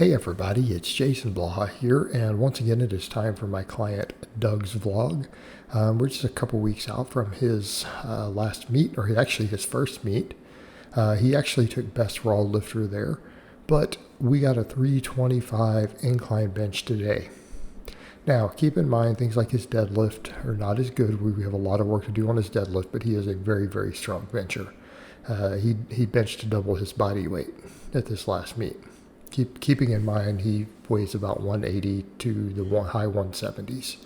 Hey everybody, it's Jason Blaha here, and once again it is time for my client Doug's vlog. We're just a couple weeks out from his last meet, or actually his first meet. He actually took best raw lifter there, but we got a 325 incline bench today. Now, keep in mind things like his deadlift are not as good. We have a lot of work to do on his deadlift, but he is a very, very strong bencher. He benched to double his body weight at this last meet. Keeping in mind he weighs about 180 to the high 170s.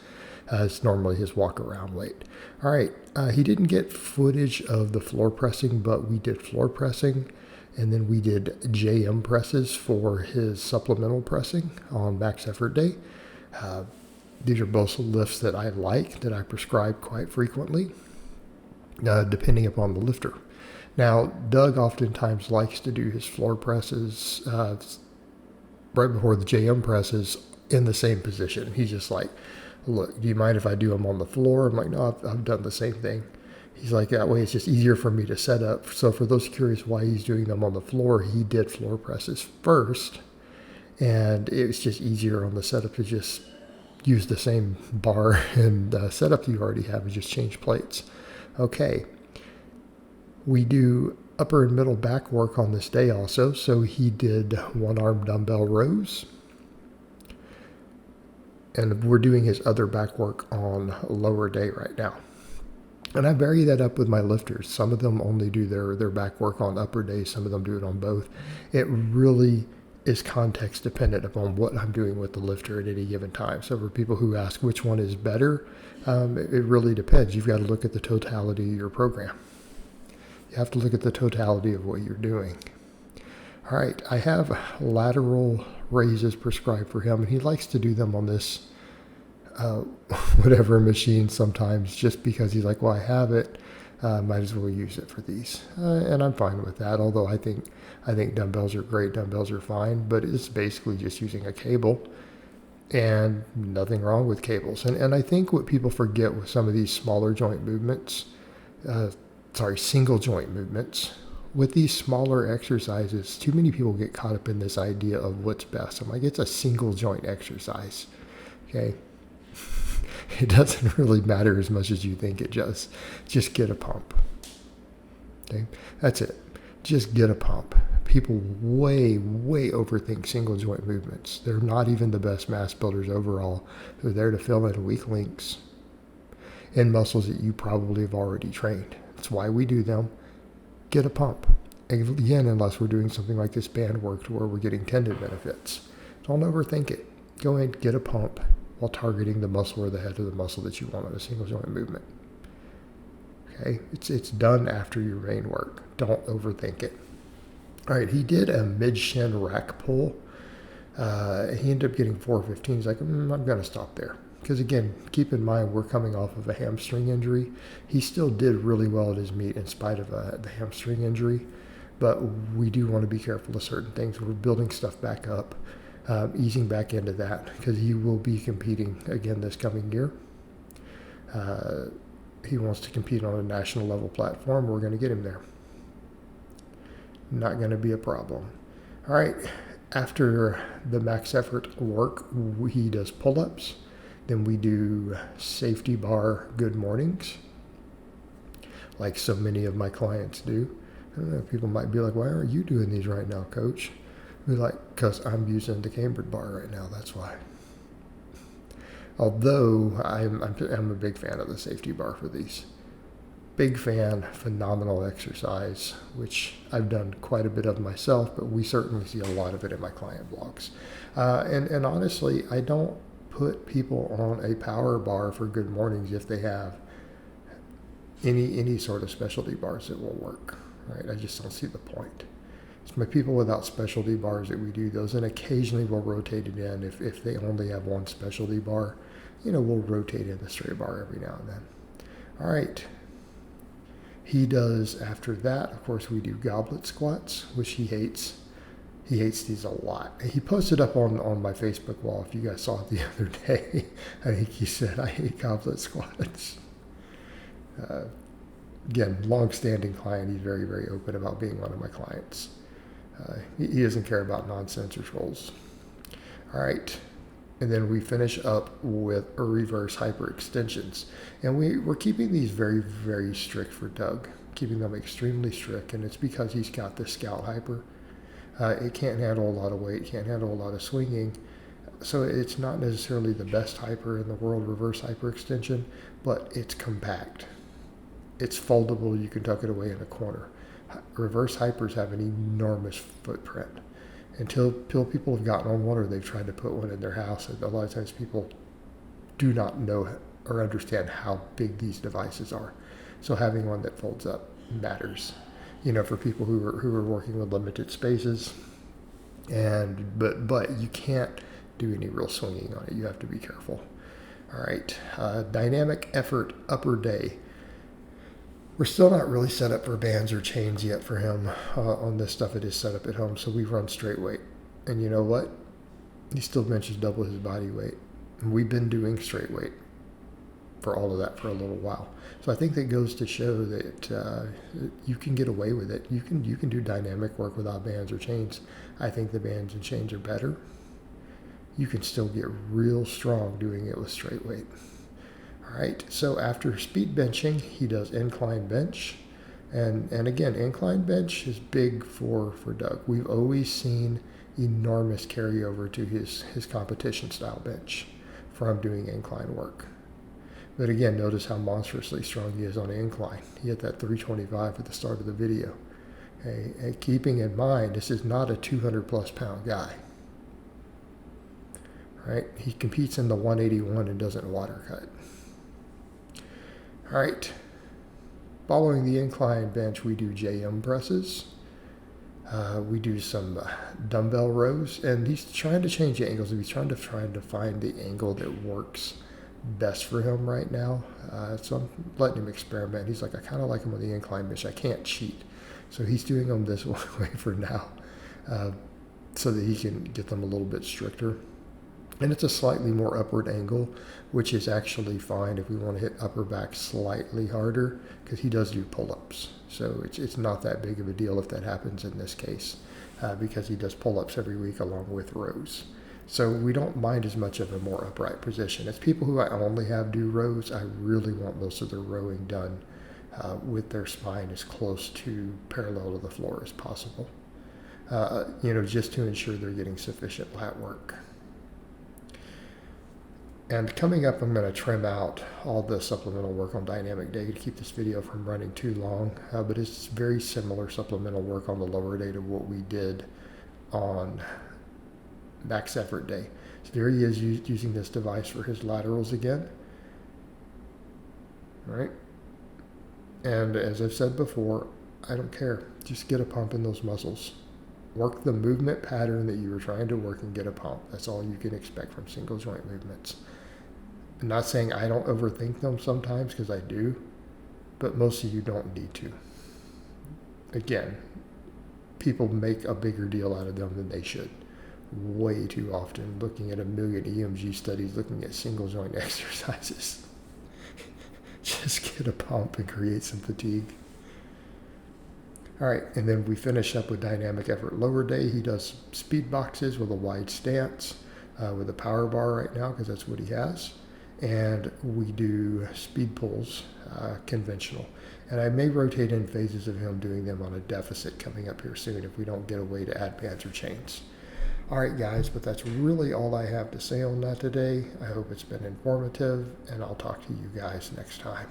It's normally his walk around weight. All right, he didn't get footage of the floor pressing, but we did floor pressing, and then we did JM presses for his supplemental pressing on max effort day. These are both lifts that I like, that I prescribe quite frequently, depending upon the lifter. Now, Doug oftentimes likes to do his floor presses right before the JM presses in the same position. He's just like, look, do you mind if I do them on the floor? I'm like, no, I've done the same thing. He's like, that way it's just easier for me to set up. So for those curious why he's doing them on the floor, he did floor presses first, and it's just easier on the setup to just use the same bar and setup you already have and just change plates. Okay. We do upper and middle back work on this day also. So he did one arm dumbbell rows. And we're doing his other back work on lower day right now. And I vary that up with my lifters. Some of them only do their back work on upper days. Some of them do it on both. It really is context dependent upon what I'm doing with the lifter at any given time. So for people who ask which one is better, it really depends. You've got to look at the totality of your program. You have to look at the totality of what you're doing. All right, I have lateral raises prescribed for him, and he likes to do them on this whatever machine sometimes, just because he's like, well, I have it, might as well use it for these. And I'm fine with that, although I think dumbbells are great, dumbbells are fine, but it's basically just using a cable, and nothing wrong with cables. And I think what people forget with some of these smaller joint movements, single joint movements, with these smaller exercises, too many people get caught up in this idea of what's best. I'm like, it's a single joint exercise, okay? It doesn't really matter as much as you think it does. Just get a pump, okay? That's it. Just get a pump. People way overthink single joint movements. They're not even the best mass builders overall. They're there to fill in weak links in muscles that you probably have already trained. That's why we do them. Get a pump. Again, unless we're doing something like this band work to where we're getting tendon benefits. Don't overthink it. Go ahead, get a pump while targeting the muscle or the head of the muscle that you want on a single joint movement. Okay, it's done after your main work. Don't overthink it. All right, he did a mid-shin rack pull. He ended up getting 415. He's like, I'm going to stop there. Because again, keep in mind, we're coming off of a hamstring injury. He still did really well at his meet in spite of the hamstring injury. But we do want to be careful of certain things. We're building stuff back up, easing back into that, because he will be competing again this coming year. He wants to compete on a national level platform. We're going to get him there. Not going to be a problem. All right. After the max effort work, he does pull-ups. Then we do safety bar good mornings, like so many of my clients do. I don't know, people might be like, why aren't you doing these right now, coach? We're like, because I'm using the cambered bar right now, that's why. Although I'm a big fan of the safety bar for these. Big fan, phenomenal exercise, which I've done quite a bit of myself, but we certainly see a lot of it in my client blogs. And honestly, I don't put people on a power bar for good mornings if they have any sort of specialty bars that will work, right? I just don't see the point. It's my people without specialty bars that we do those, and occasionally we'll rotate it in if they only have one specialty bar. We'll rotate in the straight bar every now and then. All right. He does, after that, of course, we do goblet squats, which he hates. He hates these a lot. He posted up on my Facebook wall, if you guys saw it the other day. I think he said, I hate goblet squats. Again, long-standing client. He's very, very open about being one of my clients. He doesn't care about nonsense or trolls. All right. And then we finish up with reverse hyperextensions. And we're keeping these very, very strict for Doug, keeping them extremely strict. And it's because he's got this scout hyper. It can't handle a lot of weight, can't handle a lot of swinging. So it's not necessarily the best hyper in the world, reverse hyperextension, but it's compact. It's foldable. You can tuck it away in a corner. Reverse hypers have an enormous footprint. Until people have gotten on one or they've tried to put one in their house, and a lot of times people do not know or understand how big these devices are. So having one that folds up matters, for people who are working with limited spaces. But you can't do any real swinging on it. You have to be careful. All right, dynamic effort upper day. We're still not really set up for bands or chains yet for him on this stuff. It is set up at home, so we run straight weight. And you know what? He still benches double his body weight. And we've been doing straight weight for all of that for a little while. So I think that goes to show that you can get away with it. You can do dynamic work without bands or chains. I think the bands and chains are better. You can still get real strong doing it with straight weight. All right, so after speed benching, he does incline bench. And again, incline bench is big for Doug. We've always seen enormous carryover to his competition style bench from doing incline work. But again, notice how monstrously strong he is on the incline. He hit that 325 at the start of the video. Okay, and keeping in mind, this is not a 200 plus pound guy. All right, he competes in the 181 and doesn't water cut. All right, following the incline bench, we do JM presses. We do some dumbbell rows, and he's trying to change the angles. He's trying to find the angle that works best for him right now. So I'm letting him experiment. He's like, I kind of like him on the incline bench. I can't cheat. So he's doing them this way for now, so that he can get them a little bit stricter. And it's a slightly more upward angle, which is actually fine if we want to hit upper back slightly harder, because he does do pull-ups. So it's not that big of a deal if that happens in this case, because he does pull-ups every week along with rows. So we don't mind as much of a more upright position. As people who I only have do rows, I really want most of their rowing done with their spine as close to parallel to the floor as possible, just to ensure they're getting sufficient lat work. And coming up, I'm going to trim out all the supplemental work on dynamic day to keep this video from running too long. But it's very similar supplemental work on the lower day to what we did on max effort day. So there he is using this device for his laterals again. All right. And as I've said before, I don't care. Just get a pump in those muscles. Work the movement pattern that you were trying to work and get a pump. That's all you can expect from single joint movements. I'm not saying I don't overthink them sometimes, because I do, but most of you don't need to. Again, people make a bigger deal out of them than they should. Way too often, looking at 1 million EMG studies, looking at single joint exercises. Just get a pump and create some fatigue. All right, and then we finish up with dynamic effort lower day. He does speed boxes with a wide stance with a power bar right now, because that's what he has. And we do speed pulls, conventional. And I may rotate in phases of him doing them on a deficit coming up here soon if we don't get a way to add bands or chains. All right, guys, but that's really all I have to say on that today. I hope it's been informative, and I'll talk to you guys next time.